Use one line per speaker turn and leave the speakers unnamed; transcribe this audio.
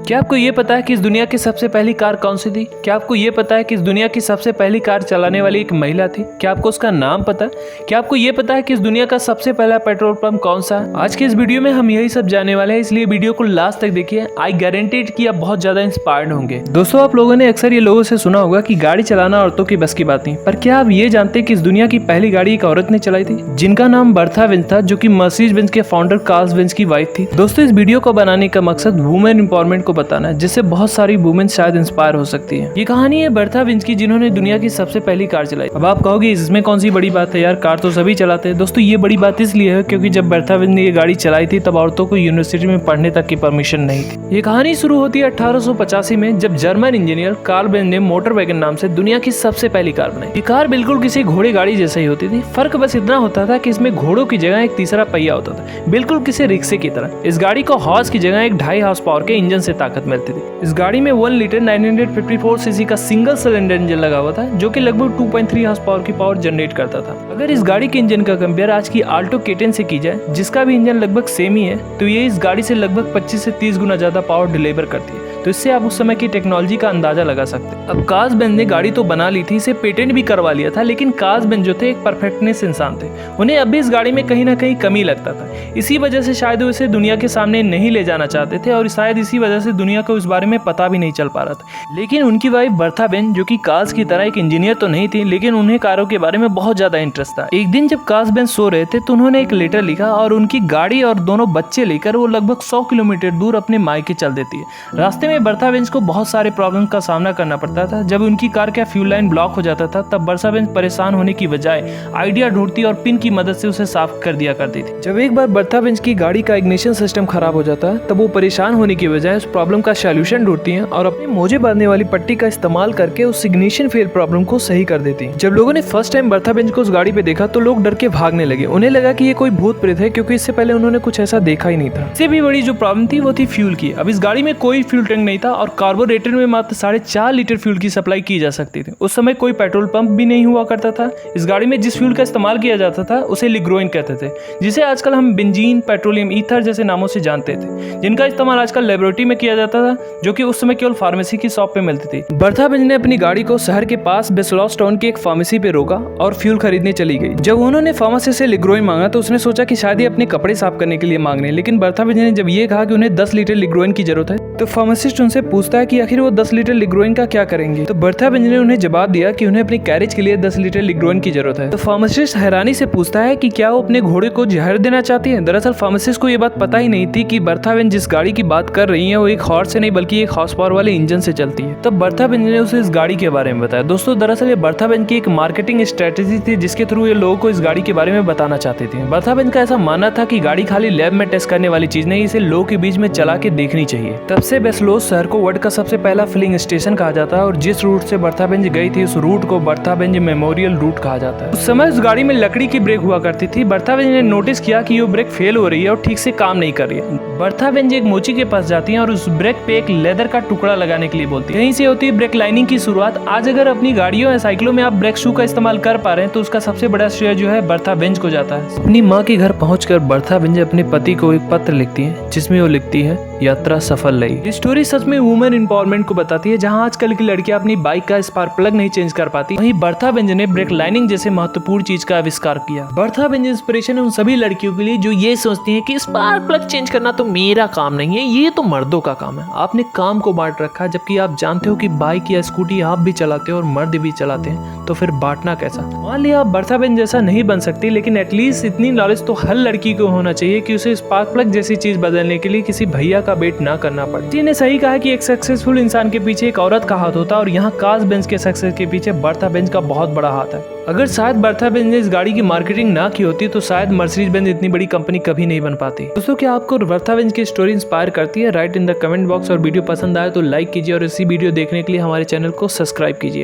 क्या आपको ये पता है कि इस दुनिया की सबसे पहली कार कौन सी थी? क्या आपको ये पता है कि इस दुनिया की सबसे पहली कार चलाने वाली एक महिला थी? क्या आपको उसका नाम पता है? क्या आपको ये पता है कि इस दुनिया का सबसे पहला पेट्रोल पंप कौन सा है? आज के इस वीडियो में हम यही सब जानने वाले हैं, इसलिए वीडियो को लास्ट तक देखिए। आई गारंटीड कि आप बहुत ज्यादा इंस्पायर्ड होंगे। दोस्तों, आप लोगों ने अक्सर ये लोगों से सुना होगा कि गाड़ी चलाना औरतों की बस की बात नहीं, पर क्या आप ये जानते हैं कि इस दुनिया की पहली गाड़ी एक औरत ने चलाई थी, जिनका नाम बर्था बेंज था, जो कि मर्सिडीज बेंज के फाउंडर कार्ल बेंज की वाइफ थी। दोस्तों, इस वीडियो को बनाने का मकसद वुमेन एम्पावरमेंट को बताना है, जिससे बहुत सारी वुमेन शायद इंस्पायर हो सकती है। ये कहानी है बर्था बेंज की, जिन्होंने दुनिया की सबसे पहली कार चलाई। अब आप कहोगे इसमें कौन सी बड़ी बात है यार, कार तो सभी चलाते हैं। दोस्तों, ये बड़ी बात इसलिए है क्योंकि जब बर्था बेंज ने ये गाड़ी चलाई थी तब औरतों को यूनिवर्सिटी में पढ़ने तक की परमिशन नहीं थी। ये कहानी शुरू होती है 1885 में, जब जर्मन इंजीनियर कार्ल बेंज ने मोटर वैगन नाम से दुनिया की सबसे पहली कार बनाई। ये कार बिल्कुल किसी घोड़े गाड़ी जैसा ही होती थी, फर्क बस इतना होता था कि इसमें घोड़ों की जगह एक तीसरा पहिया होता था, बिल्कुल किसी रिक्शे की तरह। इस गाड़ी को हॉर्स की जगह एक 2.5 हॉर्स पावर के इंजन से ताकत मिलती थी। इस गाड़ी में 1 लीटर 954 सीसी का सिंगल सिलेंडर इंजन लगा हुआ था, जो कि लगभग 2.3 हॉर्स पावर की पावर जनरेट करता था। अगर इस गाड़ी के इंजन का कंपेयर आज की आल्टो K10 से की जाए, जिसका भी इंजन लगभग सेम ही है, तो ये इस गाड़ी से लगभग 25 से 30 गुना ज्यादा पावर डिलीवर करती है। तो इससे आप उस समय की टेक्नोलॉजी का अंदाजा लगा सकते हैं। अब कार्ल बेंज ने गाड़ी तो बना ली थी, इसे पेटेंट भी करवा लिया था, लेकिन कार्ल बेंज जो थे एक परफेक्टनेस इंसान थे। उन्हें अब भी इस गाड़ी में कहीं ना कहीं कमी लगता था। इसी वजह से शायद वो इसे दुनिया के सामने नहीं ले जाना चाहते थे, और शायद इसी वजह से दुनिया को इस बारे में पता भी नहीं चल पा रहा था। लेकिन उनकी वाइफ बर्था बेंज, जो कि कार्ल की तरह एक इंजीनियर तो नहीं थी, लेकिन उन्हें कारों के बारे में बहुत ज्यादा इंटरेस्ट था। एक दिन जब कार्ल बेंज सो रहे थे तो उन्होंने एक लेटर लिखा, और उनकी गाड़ी और दोनों बच्चे लेकर वो लगभग 100 किलोमीटर दूर अपने मायके चल देती है। रास्ते में बर्था बेंज को बहुत सारे प्रॉब्लम का सामना करना पड़ता था। जब उनकी कार का फ्यूल लाइन ब्लॉक हो जाता था, तब बर्था बेंज परेशान होने की बजाय आइडिया ढूंढती और पिन की मदद से उसे साफ कर दिया करती थी। जब एक बार बर्था बेंज की गाड़ी का इग्निशन सिस्टम खराब हो जाता है, तब वो परेशान होने की बजाय उस प्रॉब्लम का सॉल्यूशन ढूंढती हैं और अपने मोजे बांधने वाली पट्टी का इस्तेमाल करके उस इग्निशन फेल प्रॉब्लम को सही कर देती हैं। जब लोगों ने फर्स्ट टाइम बर्था बेंज को उस गाड़ी पे देखा तो लोग डर के भागने लगे। उन्हें लगा कि ये कोई भूत प्रेत है, क्योंकि इससे पहले उन्होंने कुछ ऐसा देखा ही नहीं था। इससे भी बड़ी जो प्रॉब्लम थी वो थी फ्यूल की। अब इस गाड़ी में कोई फ्यूल टैंक नहीं था और कार्बोरेटर में मात्र 4.5 लीटर फ्यूल की सप्लाई की जा सकती थी। उस समय कोई पेट्रोल पंप भी नहीं हुआ करता था। इस गाड़ी में जिस फ्यूल का इस्तेमाल किया जाता था उसे लिग्रोइन कहते थे, जिसे आजकल हम बेंजीन, पेट्रोलियम ईथर जैसे नामों से जानते थे, जिनका इस्तेमाल आजकल लेबोरेटरी में किया जाता था, जो कि उस समय केवल फार्मेसी की शॉप पे मिलती थी। बर्था बेंज ने अपनी गाड़ी को शहर के पास बेसलॉस टाउन की एक फार्मेसी पे रोका और फ्यूल खरीदने चली गई। जब उन्होंने फार्मेसी से लिग्रोइन मांगा तो उसने सोचा कि शायद ये अपने कपड़े साफ करने के लिए मांग रहे हैं, लेकिन बर्था बेंज ने जब ये कहा कि उन्हें 10 लीटर लिग्रोइन की जरूरत है, तो फार्मासिस्ट उनसे पूछता है कि आखिर वो 10 लीटर लिग्रोइन का क्या करेंगे। तो बर्था बेंज ने उन्हें जवाब दिया कि उन्हें अपनी कैरेज के लिए 10 लीटर लिग्रोइन की जरूरत है। तो फार्मासिस्ट हैरानी से पूछता है कि क्या वो अपने घोड़े को जहर देना चाहती है। दरअसल फार्मासिस्ट को ये बात पता ही नहीं थी कि बर्था बेंज जिस गाड़ी की बात कर रही है वो एक हॉर्स से नहीं बल्कि एक हॉर्स पावर वाले इंजन से चलती है। तब बर्था बेंज ने उसे इस गाड़ी के बारे में बताया। दोस्तों, दरअसल ये बर्था बेंज की एक मार्केटिंग स्ट्रेटेजी थी, जिसके थ्रू ये लोगों को इस गाड़ी के बारे में बताना चाहते थे। बर्था बेंज का ऐसा मानना था कि गाड़ी खाली लैब में टेस्ट करने वाली चीज नहीं, इसे लोगों के बीच में चला के देखनी चाहिए। तब से बेसलोस शहर को वर्ल्ड का सबसे पहला फिलिंग स्टेशन कहा जाता है, और जिस रूट से बर्था बेंज गई थी उस रूट को बर्था बेंज मेमोरियल रूट कहा जाता है। उस समय उस गाड़ी में लकड़ी की ब्रेक हुआ करती थी। बर्था बेंज ने नोटिस किया कि ये ब्रेक फेल हो रही है और ठीक से काम नहीं कर रही है। बर्था बेंज एक मोची के पास जाती है और उस ब्रेक पे एक लेदर का टुकड़ा लगाने के लिए बोलती है। यहीं से होती है ब्रेक लाइनिंग की शुरुआत। आज अगर अपनी गाड़ियों या साइकिलों में आप ब्रेक शू का इस्तेमाल कर पा रहे हैं तो उसका सबसे बड़ा श्रेय जो है बर्था बेंज को जाता है। अपनी माँ के घर पहुंचकर बर्था बेंज अपने पति को एक पत्र लिखती है, जिसमें वो लिखती है, यात्रा सफल रही। ये स्टोरी सच में वुमेन एम्पावरमेंट को बताती है। जहां आजकल की लड़कियां अपनी बाइक का स्पार्क प्लग नहीं चेंज कर पाती, वहीं बर्था बेंज ने ब्रेक लाइनिंग जैसे महत्वपूर्ण चीज का आविष्कार किया। बर्था बेंज इंस्पिरेशन है उन सभी लड़कियों के लिए जो ये सोचती हैं कि स्पार्क प्लग चेंज करना तो मेरा काम नहीं है, ये तो मर्दों का काम है। आपने काम को बांट रखा, जबकि आप जानते हो कि बाइक या स्कूटी आप भी चलाते हो और मर्द भी चलाते हैं, तो फिर बांटना कैसा। मान लिया आप बर्था बेंज जैसा नहीं बन सकती, लेकिन एटलीस्ट इतनी नॉलेज तो हर लड़की को होना चाहिए कि उसे स्पार्क प्लग जैसी चीज बदलने के लिए किसी भैया का वेट ना करना पड़े। जी ने सही कहा कि एक सक्सेसफुल इंसान के पीछे एक औरत का हाथ होता है, और यहाँ कार्ल बेंज के सक्सेस के पीछे बर्था बेंज का बहुत बड़ा हाथ है। अगर शायद बर्था बेंज ने इस गाड़ी की मार्केटिंग ना की होती तो शायद मर्सिडीज बेंज इतनी बड़ी कंपनी कभी नहीं बन पाती। दोस्तों, क्या आपको बर्था बेंज की स्टोरी इंस्पायर करती है? Right in the comment box. और वीडियो पसंद आए तो लाइक कीजिए, और इसी वीडियो देखने के लिए हमारे चैनल को सब्सक्राइब कीजिए।